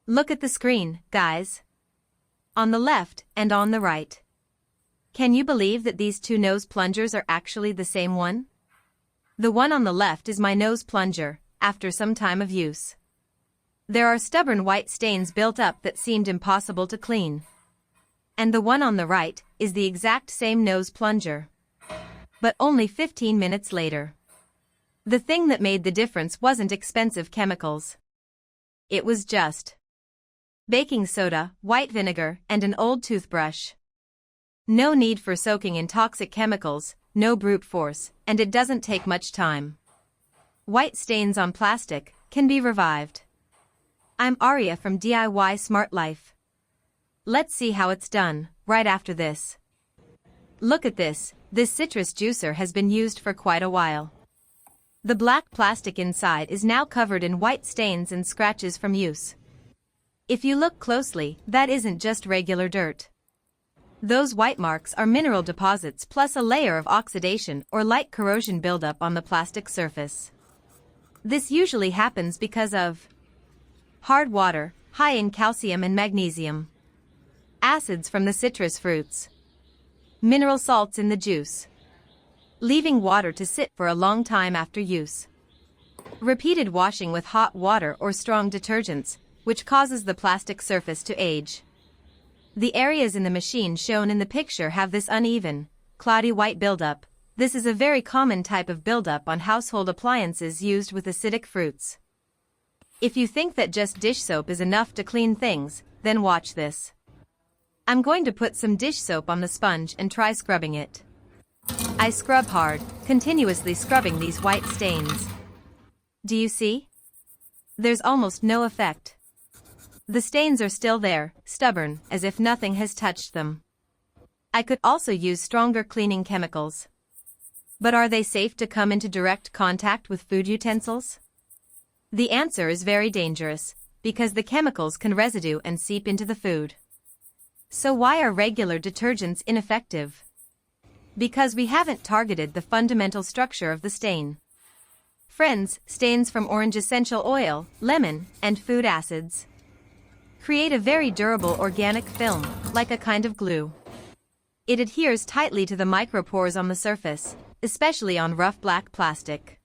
Look at the screen, guys. On the left and on the right. Can you believe that these two nose plungers are actually the same one? The one on the left is my nose plunger, after some time of use. There are stubborn white stains built up that seemed impossible to clean. And the one on the right is the exact same nose plunger. But only 15 minutes later. The thing that made the difference wasn't expensive chemicals. It was just baking soda, white vinegar, and an old toothbrush. No need for soaking in toxic chemicals, no brute force, and it doesn't take much time. White stains on plastic can be revived. I'm Aria from DIY Smart Life. Let's see how it's done, right after this. Look at this, this citrus juicer has been used for quite a while. The black plastic inside is now covered in white stains and scratches from use. If you look closely, that isn't just regular dirt. Those white marks are mineral deposits plus a layer of oxidation or light corrosion buildup on the plastic surface. This usually happens because of hard water, high in calcium and magnesium, acids from the citrus fruits, mineral salts in the juice, leaving water to sit for a long time after use, repeated washing with hot water or strong detergents, which causes the plastic surface to age. The areas in the machine shown in the picture have this uneven, cloudy white buildup. This is a very common type of buildup on household appliances used with acidic fruits. If you think that just dish soap is enough to clean things, then watch this. I'm going to put some dish soap on the sponge and try scrubbing it. I scrub hard, continuously scrubbing these white stains. Do you see? There's almost no effect. The stains are still there, stubborn, as if nothing has touched them. I could also use stronger cleaning chemicals. But are they safe to come into direct contact with food utensils? The answer is very dangerous, because the chemicals can residue and seep into the food. So why are regular detergents ineffective? Because we haven't targeted the fundamental structure of the stain. Friends, stains from orange essential oil, lemon, and food acids create a very durable organic film, like a kind of glue. It adheres tightly to the micropores on the surface, especially on rough black plastic.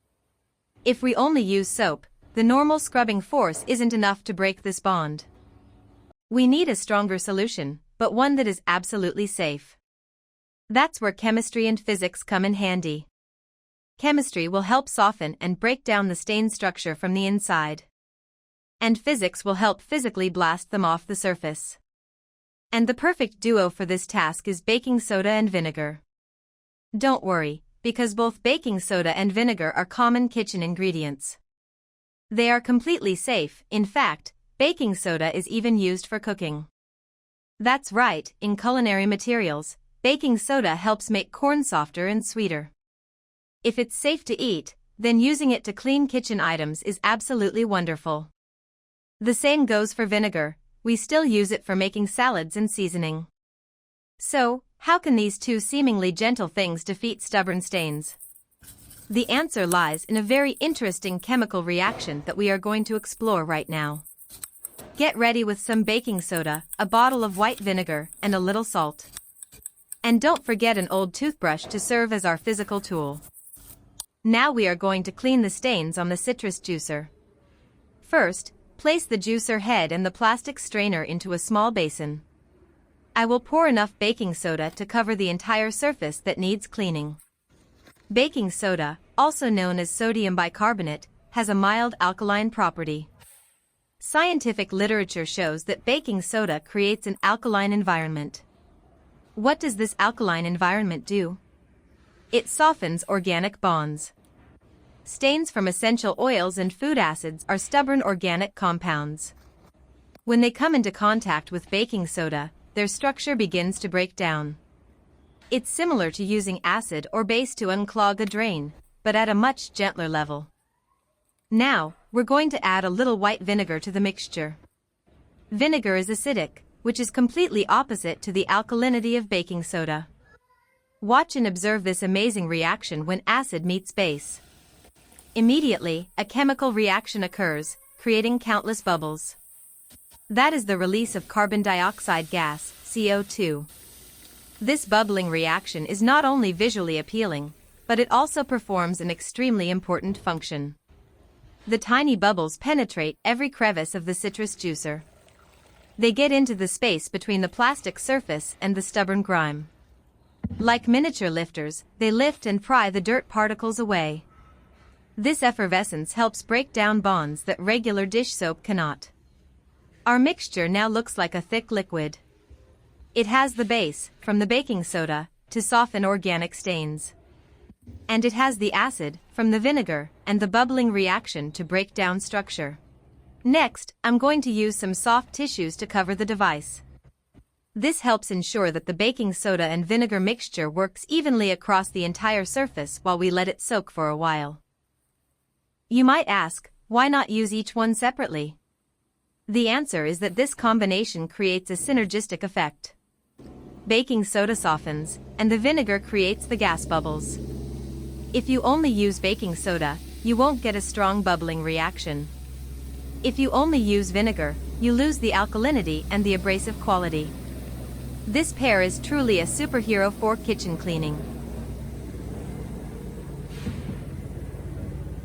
If we only use soap, the normal scrubbing force isn't enough to break this bond. We need a stronger solution, but one that is absolutely safe. That's where chemistry and physics come in handy. Chemistry will help soften and break down the stain structure from the inside. And physics will help physically blast them off the surface. And the perfect duo for this task is baking soda and vinegar. Don't worry, because both baking soda and vinegar are common kitchen ingredients. They are completely safe. In fact, baking soda is even used for cooking. That's right, in culinary materials, baking soda helps make corn softer and sweeter. If it's safe to eat, then using it to clean kitchen items is absolutely wonderful. The same goes for vinegar. We still use it for making salads and seasoning. So, how can these two seemingly gentle things defeat stubborn stains? The answer lies in a very interesting chemical reaction that we are going to explore right now. Get ready with some baking soda, a bottle of white vinegar, and a little salt. And don't forget an old toothbrush to serve as our physical tool. Now we are going to clean the stains on the citrus juicer. First, place the juicer head and the plastic strainer into a small basin. I will pour enough baking soda to cover the entire surface that needs cleaning. Baking soda, also known as sodium bicarbonate, has a mild alkaline property. Scientific literature shows that baking soda creates an alkaline environment. What does this alkaline environment do? It softens organic bonds. Stains from essential oils and food acids are stubborn organic compounds. When they come into contact with baking soda, their structure begins to break down. It's similar to using acid or base to unclog a drain, but at a much gentler level. Now, we're going to add a little white vinegar to the mixture. Vinegar is acidic, which is completely opposite to the alkalinity of baking soda. Watch and observe this amazing reaction when acid meets base. Immediately, a chemical reaction occurs, creating countless bubbles. That is the release of carbon dioxide gas, CO2. This bubbling reaction is not only visually appealing, but it also performs an extremely important function. The tiny bubbles penetrate every crevice of the citrus juicer. They get into the space between the plastic surface and the stubborn grime. Like miniature lifters, they lift and pry the dirt particles away. This effervescence helps break down bonds that regular dish soap cannot. Our mixture now looks like a thick liquid. It has the base, from the baking soda, to soften organic stains. And it has the acid, from the vinegar, and the bubbling reaction to break down structure. Next, I'm going to use some soft tissues to cover the device. This helps ensure that the baking soda and vinegar mixture works evenly across the entire surface while we let it soak for a while. You might ask, why not use each one separately? The answer is that this combination creates a synergistic effect. Baking soda softens, and the vinegar creates the gas bubbles. If you only use baking soda, you won't get a strong bubbling reaction. If you only use vinegar, you lose the alkalinity and the abrasive quality. This pair is truly a superhero for kitchen cleaning.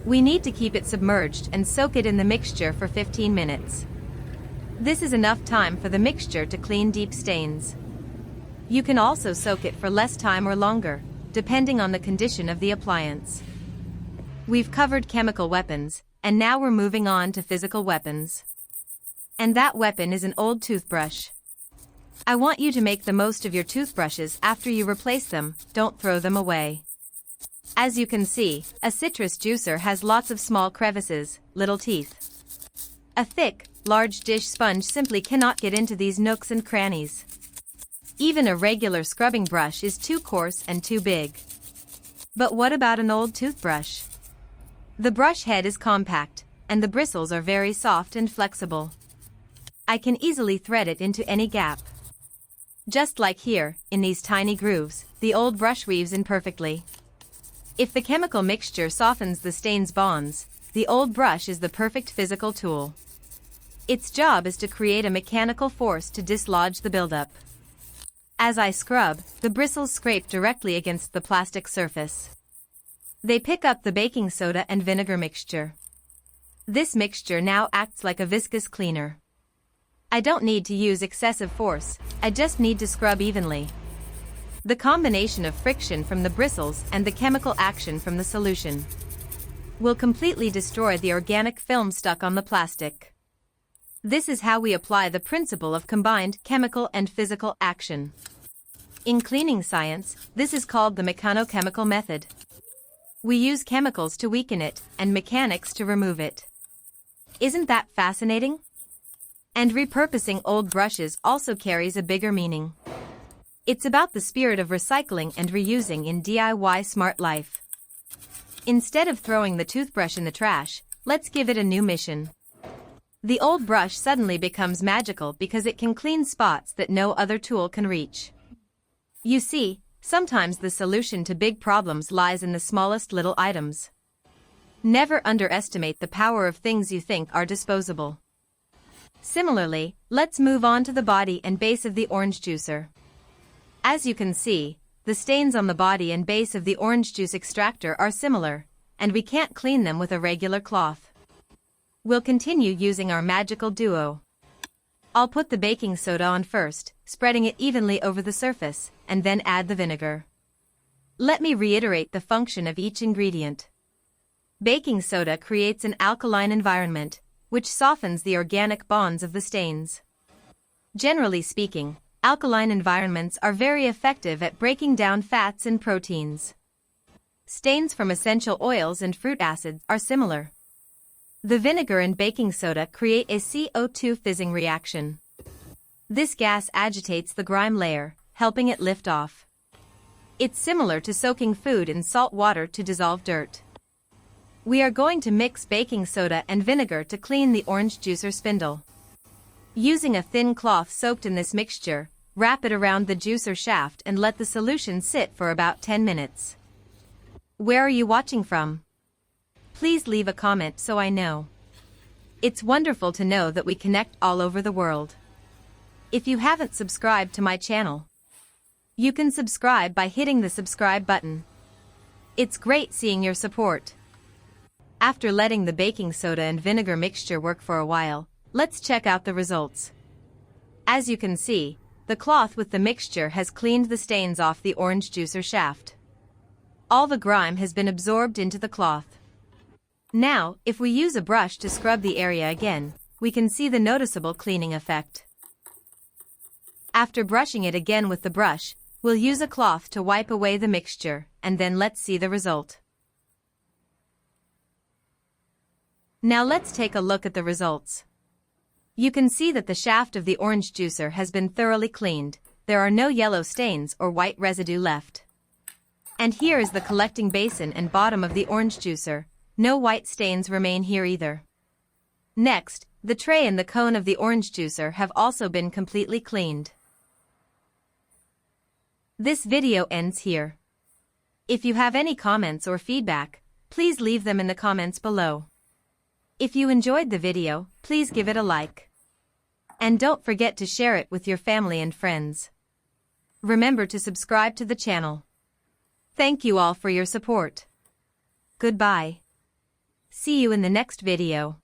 We need to keep it submerged and soak it in the mixture for 15 minutes. This is enough time for the mixture to clean deep stains. You can also soak it for less time or longer, depending on the condition of the appliance. We've covered chemical weapons, and now we're moving on to physical weapons. And that weapon is an old toothbrush. I want you to make the most of your toothbrushes after you replace them, don't throw them away. As you can see, a citrus juicer has lots of small crevices, little teeth. A thick, large dish sponge simply cannot get into these nooks and crannies. Even a regular scrubbing brush is too coarse and too big. But what about an old toothbrush? The brush head is compact, and the bristles are very soft and flexible. I can easily thread it into any gap. Just like here, in these tiny grooves, the old brush weaves in perfectly. If the chemical mixture softens the stain's bonds, the old brush is the perfect physical tool. Its job is to create a mechanical force to dislodge the buildup. As I scrub, the bristles scrape directly against the plastic surface. They pick up the baking soda and vinegar mixture. This mixture now acts like a viscous cleaner. I don't need to use excessive force, I just need to scrub evenly. The combination of friction from the bristles and the chemical action from the solution will completely destroy the organic film stuck on the plastic. This is how we apply the principle of combined chemical and physical action. In cleaning science, this is called the mechanochemical method. We use chemicals to weaken it, and mechanics to remove it. Isn't that fascinating? And repurposing old brushes also carries a bigger meaning. It's about the spirit of recycling and reusing in DIY smart life. Instead of throwing the toothbrush in the trash, let's give it a new mission. The old brush suddenly becomes magical because it can clean spots that no other tool can reach. You see, sometimes the solution to big problems lies in the smallest little items. Never underestimate the power of things you think are disposable. Similarly, let's move on to the body and base of the orange juicer. As you can see, the stains on the body and base of the orange juice extractor are similar, and we can't clean them with a regular cloth. We'll continue using our magical duo. I'll put the baking soda on first, spreading it evenly over the surface, and then add the vinegar. Let me reiterate the function of each ingredient. Baking soda creates an alkaline environment, which softens the organic bonds of the stains. Generally speaking, alkaline environments are very effective at breaking down fats and proteins. Stains from essential oils and fruit acids are similar. The vinegar and baking soda create a CO2 fizzing reaction. This gas agitates the grime layer, helping it lift off. It's similar to soaking food in salt water to dissolve dirt. We are going to mix baking soda and vinegar to clean the orange juicer spindle. Using a thin cloth soaked in this mixture, wrap it around the juicer shaft and let the solution sit for about 10 minutes. Where are you watching from? Please leave a comment so I know. It's wonderful to know that we connect all over the world. If you haven't subscribed to my channel, you can subscribe by hitting the subscribe button. It's great seeing your support. After letting the baking soda and vinegar mixture work for a while, let's check out the results. As you can see, the cloth with the mixture has cleaned the stains off the orange juicer shaft. All the grime has been absorbed into the cloth. Now, if we use a brush to scrub the area again, we can see the noticeable cleaning effect. After brushing it again with the brush, we'll use a cloth to wipe away the mixture, and then let's see the result. Now let's take a look at the results. You can see that the shaft of the orange juicer has been thoroughly cleaned. There are no yellow stains or white residue left. And here is the collecting basin and bottom of the orange juicer. No white stains remain here either. Next, the tray and the cone of the orange juicer have also been completely cleaned. This video ends here. If you have any comments or feedback, please leave them in the comments below. If you enjoyed the video, please give it a like. And don't forget to share it with your family and friends. Remember to subscribe to the channel. Thank you all for your support. Goodbye. See you in the next video.